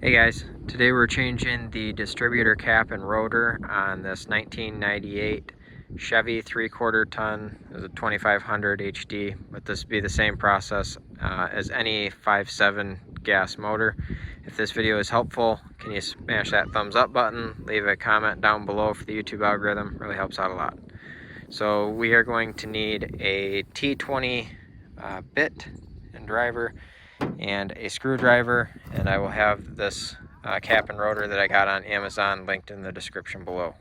Hey guys, today we're changing the distributor cap and rotor on this 1998 Chevy 3/4 ton. It's a 2500 HD, but this would be the same process as any 5.7 gas motor. If this video is helpful, can you smash that thumbs up button, leave a comment down below for the YouTube algorithm, really helps out a lot. So we are going to need a T20 bit and driver and a screwdriver, and I will have this cap and rotor that I got on Amazon linked in the description below.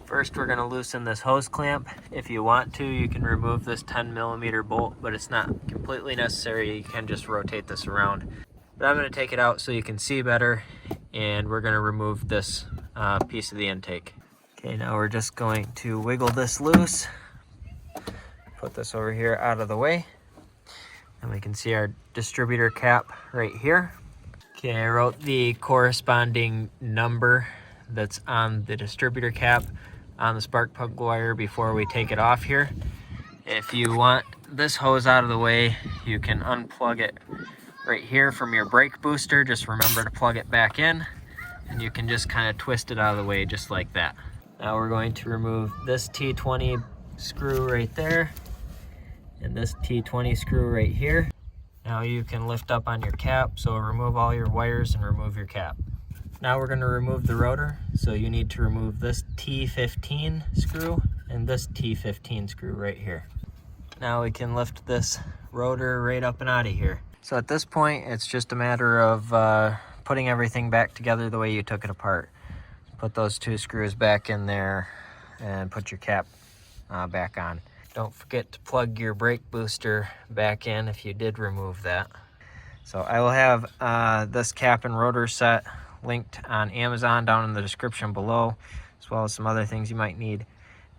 First, we're going to loosen this hose clamp. If you want to, you can remove this 10mm bolt, but it's not completely necessary. You can just rotate this around. But I'm going to take it out so you can see better, and we're going to remove this piece of the intake. Okay, now we're just going to wiggle this loose. Put this over here out of the way. And we can see our distributor cap right here. Okay, I wrote the corresponding number that's on the distributor cap on the spark plug wire before we take it off here. If you want this hose out of the way, you can unplug it right here from your brake booster. Just remember to plug it back in, and you can just kind of twist it out of the way just like that. Now we're going to remove this T20 screw right there and this T20 screw right here. Now you can lift up on your cap, so remove all your wires and remove your cap. Now we're going to remove the rotor, so you need to remove this T15 screw and this T15 screw right here. Now we can lift this rotor right up and out of here. So at this point, it's just a matter of putting everything back together the way you took it apart. Put those two screws back in there and put your cap back on. Don't forget to plug your brake booster back in if you did remove that. So I will have this cap and rotor set linked on Amazon down in the description below, as well as some other things you might need.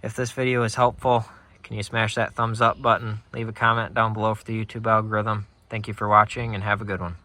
If this video is helpful, can you smash that thumbs up button, leave a comment down below for the YouTube algorithm. Thank you for watching and have a good one.